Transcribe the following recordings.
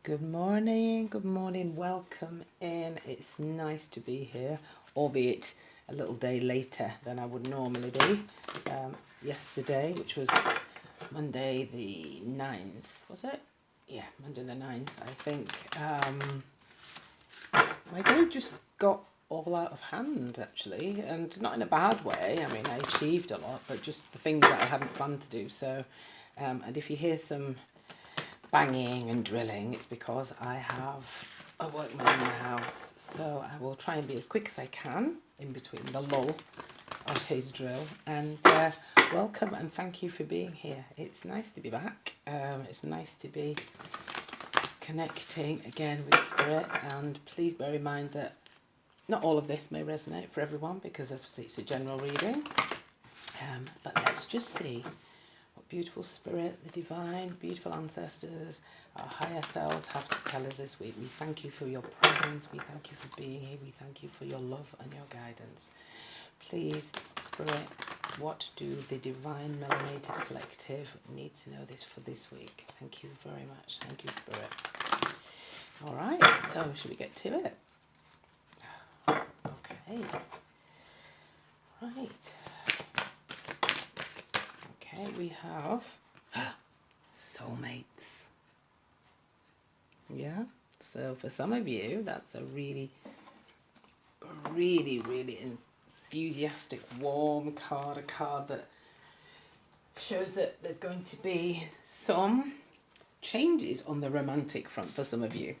Good morning, welcome in. It's nice to be here, albeit a little day later than I would normally be. Yesterday, which was Monday the 9th, was it? Yeah, Monday the 9th, I think. My day just got all out of hand, actually, and not in a bad way. I mean, I achieved a lot, but just the things that I hadn't planned to do. So, and if you hear some banging and drilling, it's because I have a workman in my house, so I will try and be as quick as I can in between the lull of his drill. And welcome and thank you for being here. It's nice to be back. It's nice to be connecting again with spirit, and please bear in mind that not all of this may resonate for everyone because obviously it's a general reading, but let's just see what beautiful spirit, the divine, beautiful ancestors, our higher selves have to tell us this week. We thank you for your presence. We thank you for being here. We thank you for your love and your guidance. Please, Spirit, what do the Divine Melanated Collective need to know this for this week? Thank you very much. Thank you, Spirit. All right, so should we get to it? Okay. Right. Okay, we have soulmates. Yeah, so for some of you, that's a really enthusiastic, warm card, a card that shows that there's going to be some changes on the romantic front for some of you.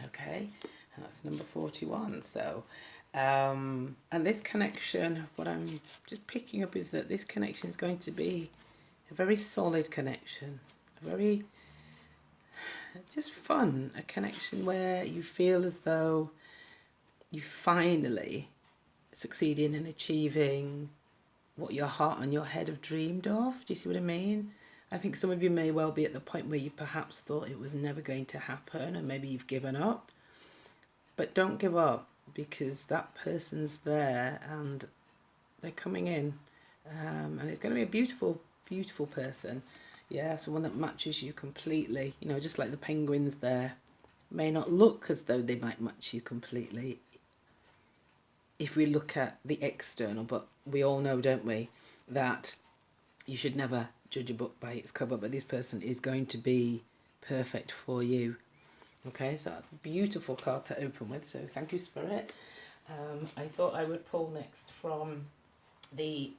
Okay, and that's number 41. So, and this connection, what I'm just picking up is that this connection is going to be a very solid connection, a very just fun, a connection where you feel as though you finally succeeding in achieving what your heart and your head have dreamed of. Do you see what I mean? I think some of you may well be at the point where you perhaps thought it was never going to happen and maybe you've given up. But don't give up, because that person's there and they're coming in. And it's going to be a beautiful, beautiful person. Yeah, someone that matches you completely. You know, just like the penguins there. May not look as though they might match you completely if we look at the external, but we all know, don't we, that you should never judge a book by its cover, but this person is going to be perfect for you. Okay, so that's a beautiful card to open with, so thank you, Spirit. I thought I would pull next from the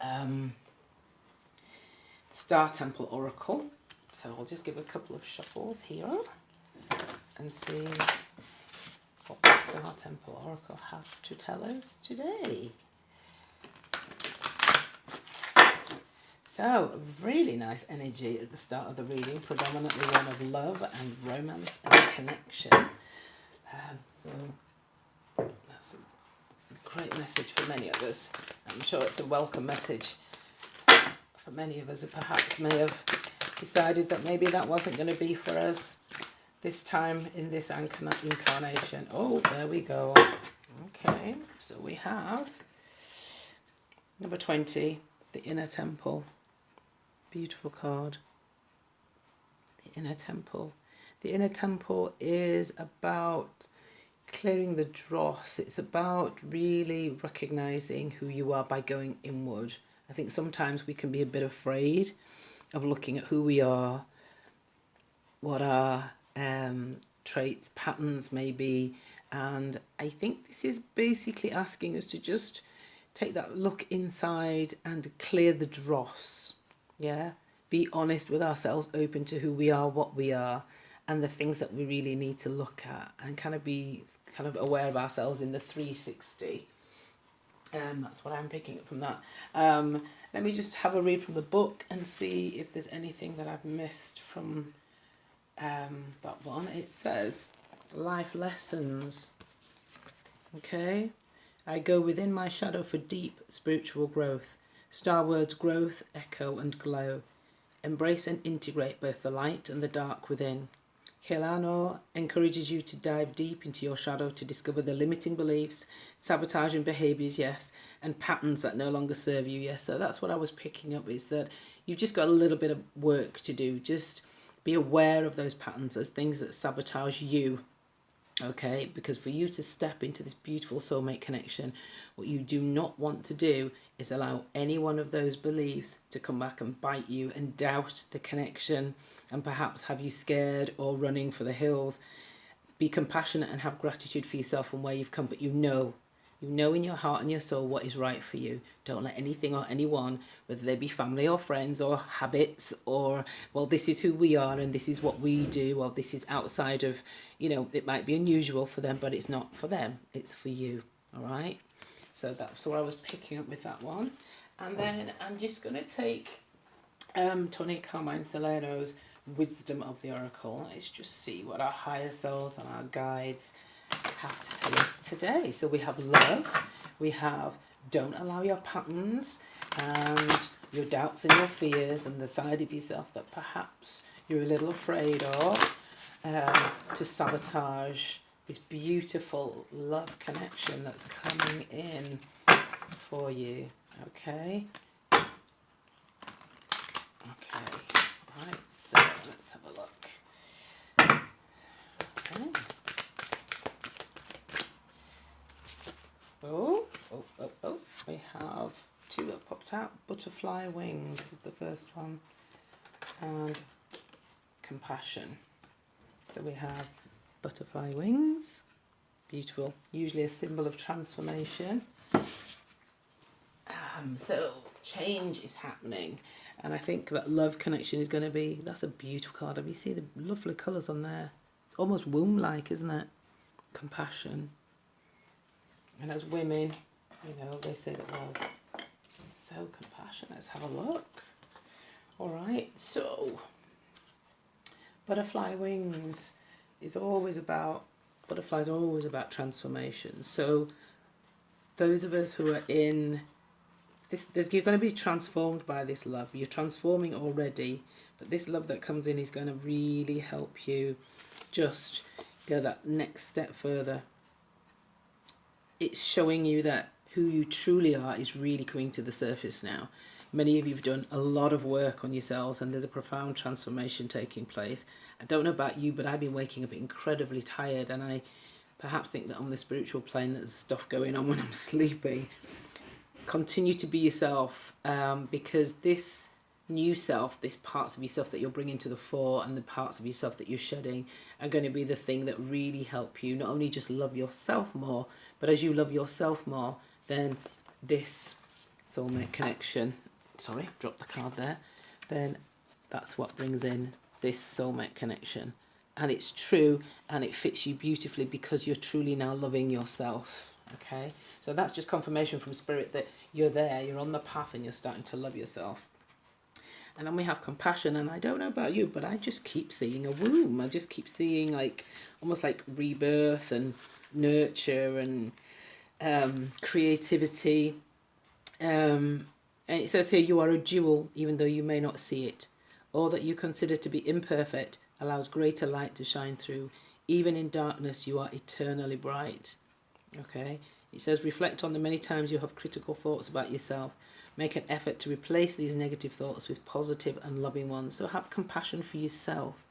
Star Temple Oracle, so I'll just give a couple of shuffles here and see what the Star Temple Oracle has to tell us today. So, really nice energy at the start of the reading, predominantly one of love and romance and connection. So, that's a great message for many of us. I'm sure it's a welcome message for many of us who perhaps may have decided that maybe that wasn't going to be for us this time in this incarnation. Oh, there we go. Okay, so we have number 20, the Inner Temple. Beautiful card. The Inner Temple. The Inner Temple is about clearing the dross. It's about really recognizing who you are by going inward. I think sometimes we can be a bit afraid of looking at who we are, what our traits, patterns may be, and I think this is basically asking us to just take that look inside and clear the dross. Yeah, be honest with ourselves, open to who we are, what we are, and the things that we really need to look at, and kind of be aware of ourselves in the 360. That's what I'm picking up from that. Let me just have a read from the book and see if there's anything that I've missed from that one. It says, life lessons. Okay. I go within my shadow for deep spiritual growth. Star words growth, echo and glow. Embrace and integrate both the light and the dark within. Kelano encourages you to dive deep into your shadow to discover the limiting beliefs, sabotaging behaviours, yes, and patterns that no longer serve you, yes. So that's what I was picking up, is that you've just got a little bit of work to do. Just Be aware of those patterns as things that sabotage you. Okay, because for you to step into this beautiful soulmate connection, what you do not want to do is allow any one of those beliefs to come back and bite you and doubt the connection and perhaps have you scared or running for the hills. Be compassionate and have gratitude for yourself and where you've come, but you know in your heart and your soul what is right for you. Don't let anything or anyone, whether they be family or friends or habits or, well, this is who we are and this is what we do, or this is outside of, you know, it might be unusual for them, but it's not for them, it's for you. All right, so that's what I was picking up with that one. And then I'm just going to take Tony Carmine Salerno's Wisdom of the Oracle. Let's just see what our higher selves and our guides have to tell us today. So we have love, we have don't allow your patterns and your doubts and your fears and the side of yourself that perhaps you're a little afraid of to sabotage this beautiful love connection that's coming in for you. Okay. Right, so let's have a look. Okay. Oh, we have two that popped out. Butterfly wings is the first one, and compassion. So we have butterfly wings, beautiful, usually a symbol of transformation. So change is happening, and I think that love connection is going to be, that's a beautiful card. Have you seen the lovely colours on there? It's almost womb-like, isn't it? Compassion. And as women, you know, they say that, well, so compassion. Let's have a look. All right, so butterfly wings is always about, butterflies are always about transformation. So those of us who are in this, you're going to be transformed by this love. You're transforming already, but this love that comes in is going to really help you just go that next step further. It's showing you that who you truly are is really coming to the surface now. Many of you have done a lot of work on yourselves and there's a profound transformation taking place. I don't know about you, but I've been waking up incredibly tired, and I perhaps think that on the spiritual plane there's stuff going on when I'm sleeping. Continue to be yourself, because this new self, this parts of yourself that you're bringing to the fore and the parts of yourself that you're shedding are going to be the thing that really help you not only just love yourself more, but as you love yourself more, then this soulmate connection, sorry, dropped the card there, then that's what brings in this soulmate connection. And it's true and it fits you beautifully because you're truly now loving yourself. Okay, so that's just confirmation from spirit that you're there, you're on the path and you're starting to love yourself. And then we have compassion, and I don't know about you, but I just keep seeing a womb. I just keep seeing like almost like rebirth and nurture and creativity. And it says here, you are a jewel, even though you may not see it. All that you consider to be imperfect allows greater light to shine through. Even in darkness, you are eternally bright. Okay. It says, reflect on the many times you have critical thoughts about yourself. Make an effort to replace these negative thoughts with positive and loving ones. So have compassion for yourself.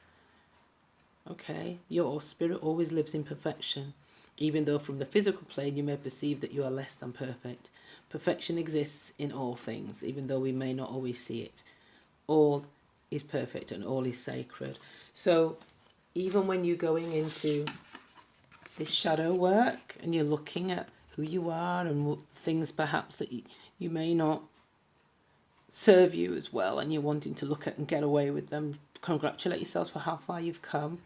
Okay. Your spirit always lives in perfection. Even though from the physical plane you may perceive that you are less than perfect. Perfection exists in all things, even though we may not always see it. All is perfect and all is sacred. So even when you're going into this shadow work and you're looking at who you are and things perhaps that you may not serve you as well, and you're wanting to look at and get away with them, congratulate yourselves for how far you've come,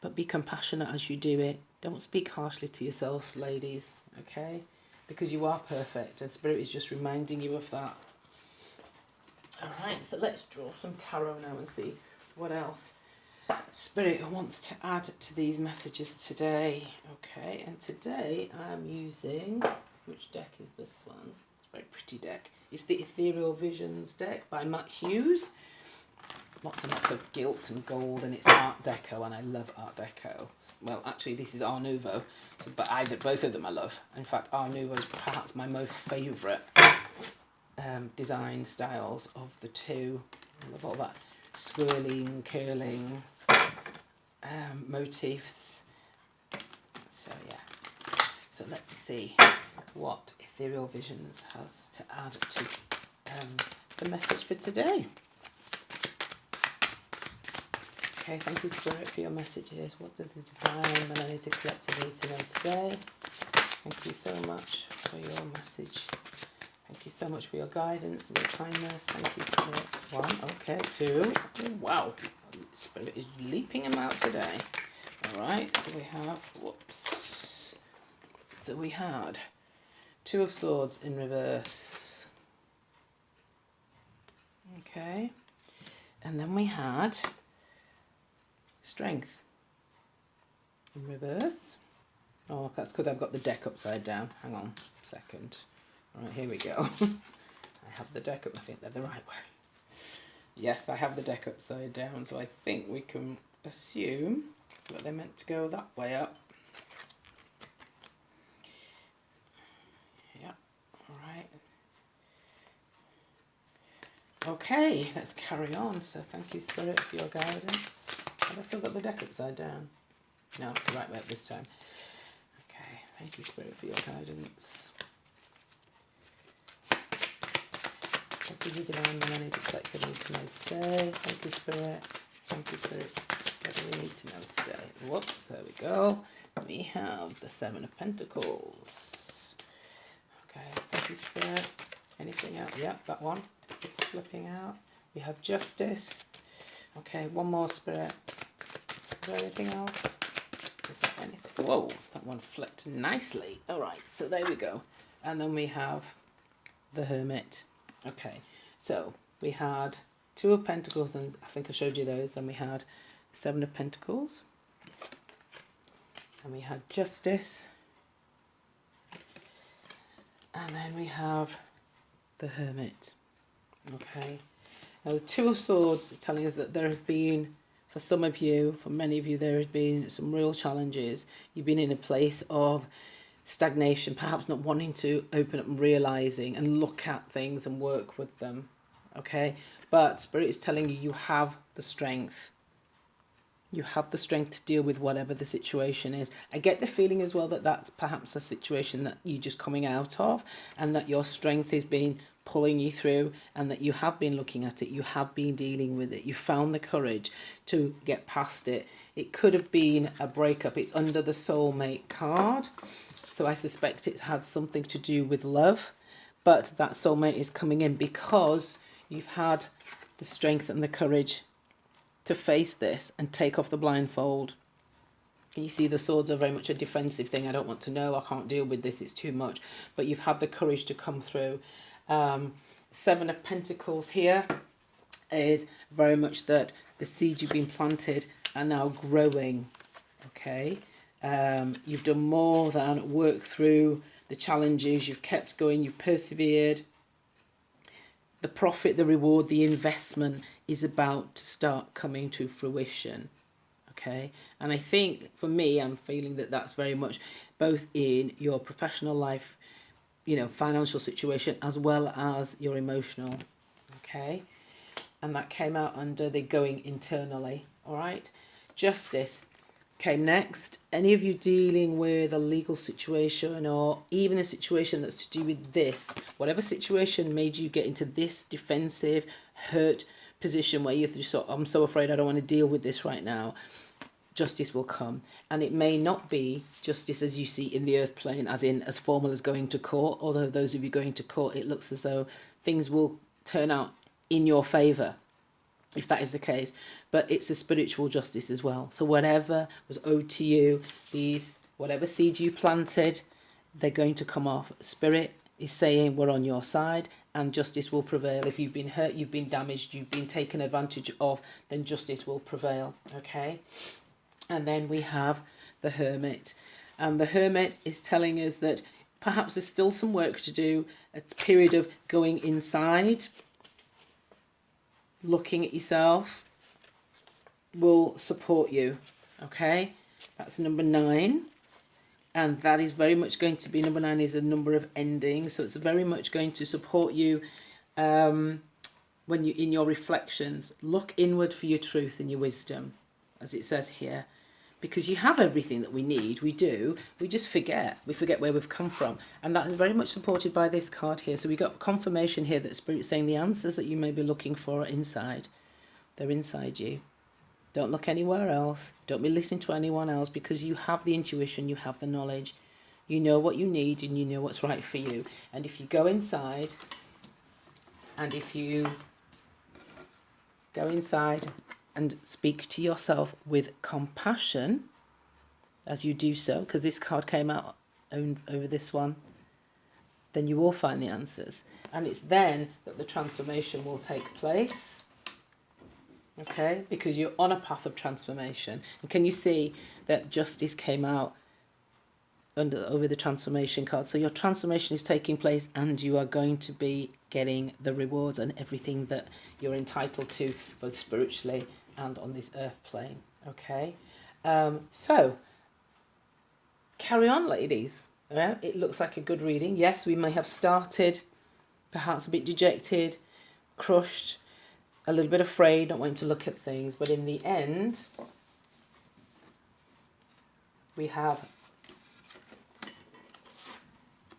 but be compassionate as you do it. Don't speak harshly to yourself, ladies, okay? Because you are perfect and Spirit is just reminding you of that. All right, so let's draw some tarot now and see what else Spirit wants to add to these messages today. Okay, and today I'm using, which deck is this one? It's a very pretty deck. It's the Ethereal Visions deck by Matt Hughes. Lots and lots of gilt and gold, and it's Art Deco, and I love Art Deco. Well, actually, this is Art Nouveau, so, but both of them I love. In fact, Art Nouveau is perhaps my most favourite design styles of the two. I love all that swirling, curling motifs. So yeah, so let's see what Ethereal Visions has to add to the message for today. Okay, thank you, Spirit, for your messages. What does the Divine Melanated Collective need to know today? Thank you so much for your message. Thank you so much for your guidance and your kindness. Thank you, Spirit. 1, okay, 2. Oh, wow, Spirit is leaping them out today. All right, so we have, whoops. So we had 2 of Swords in reverse. Okay, and then we had Strength in reverse. Oh, that's because I've got the deck upside down. Hang on a second. All right, here we go. I have the deck up. I think they're the right way. Yes, I have the deck upside down, so I think we can assume that they're meant to go that way up. Yeah, all right. Okay, let's carry on. So thank you, Spirit, for your guidance. Have I still got the deck upside down? No, the right way up this time. Okay, thank you, Spirit, for your guidance. What does the Divine Melanated Collective need to know today? Thank you, Spirit. Thank you, Spirit. What do we need to know today? Whoops, there we go. We have the 7 of Pentacles. Okay, thank you, Spirit. Anything else? Yep, that one. It's flipping out. We have Justice. Okay, one more, Spirit. Is there anything else? Is there anything? Whoa, that one flipped nicely. All right, so there we go. And then we have the Hermit. Okay, so we had 2 of Pentacles, and I think I showed you those. Then we had 7 of Pentacles. And we had Justice. And then we have the Hermit. Okay. Now the 2 of Swords is telling us that there has been, for some of you, for many of you, there has been some real challenges. You've been in a place of stagnation, perhaps not wanting to open up and realizing and look at things and work with them. Okay. But Spirit is telling you, you have the strength. You have the strength to deal with whatever the situation is. I get the feeling as well that that's perhaps a situation that you're just coming out of, and that your strength is being pulling you through, and that you have been looking at it, you have been dealing with it, you found the courage to get past it. It could have been a breakup. It's under the soulmate card, so I suspect it had something to do with love, but that soulmate is coming in because you've had the strength and the courage to face this and take off the blindfold. You see, the swords are very much a defensive thing. I don't want to know, I can't deal with this, it's too much. But you've had the courage to come through. 7 of Pentacles here is very much that the seeds you've been planted are now growing. Okay, you've done more than work through the challenges. You've kept going, you've persevered. The profit, the reward, the investment is about to start coming to fruition. Okay, and I think for me, I'm feeling that that's very much both in your professional life, you know, financial situation, as well as your emotional. Okay, and that came out under the going internally. All right, Justice came next. Any of you dealing with a legal situation, or even a situation that's to do with this, whatever situation made you get into this defensive, hurt position where you're just sort of, I'm so afraid I don't want to deal with this right now, justice will come. And it may not be justice as you see in the earth plane, as in as formal as going to court, although those of you going to court, it looks as though things will turn out in your favour, if that is the case. But it's a spiritual justice as well. So whatever was owed to you, these, whatever seeds you planted, they're going to come off. Spirit is saying we're on your side, and justice will prevail. If you've been hurt, you've been damaged, you've been taken advantage of, then justice will prevail. Okay. And then we have the Hermit. And the Hermit is telling us that perhaps there's still some work to do, a period of going inside, looking at yourself will support you. Okay, that's number 9. And that is very much going to be, number 9 is a number of endings. So it's very much going to support you when you in your reflections, look inward for your truth and your wisdom, as it says here, because you have everything that we need. We do. We just forget. We forget where we've come from, and that is very much supported by this card here. So we got confirmation here that Spirit's saying the answers that you may be looking for are inside. They're inside you. Don't look anywhere else. Don't be listening to anyone else, because you have the intuition, you have the knowledge. You know what you need and you know what's right for you. And if you go inside, and if you go inside and speak to yourself with compassion as you do so, because this card came out over this one, then you will find the answers. And it's then that the transformation will take place. Okay, because you're on a path of transformation. And can you see that justice came out over the transformation card? So your transformation is taking place, and you are going to be getting the rewards and everything that you're entitled to, both spiritually and on this earth plane. Okay, so carry on, ladies. Yeah, it looks like a good reading. Yes, we may have started perhaps a bit dejected, crushed, a little bit afraid, not wanting to look at things, but in the end, we have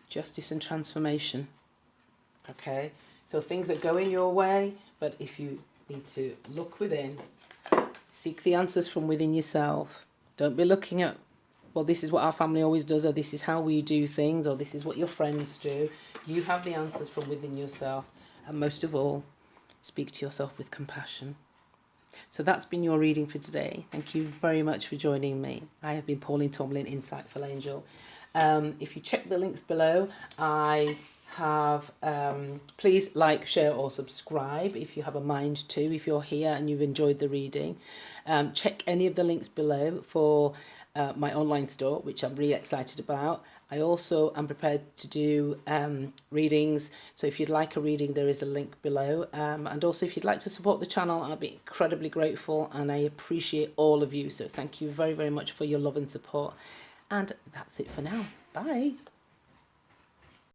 justice and transformation. Okay, so things are going your way, but if you need to look within, seek the answers from within yourself. Don't be looking at, well, this is what our family always does, or this is how we do things, or this is what your friends do. You have the answers from within yourself, and most of all, speak to yourself with compassion. So that's been your reading for today. Thank you very much for joining me. I have been Pauline Tomlin, Insightful Angel. If you check the links below, I have, please like, share or subscribe if you have a mind to, if you're here and you've enjoyed the reading. Check any of the links below for my online store, which I'm really excited about. I also am prepared to do readings, so if you'd like a reading, there is a link below. And also, if you'd like to support the channel, I'd be incredibly grateful, and I appreciate all of you. So thank you very, very much for your love and support. And that's it for now. Bye.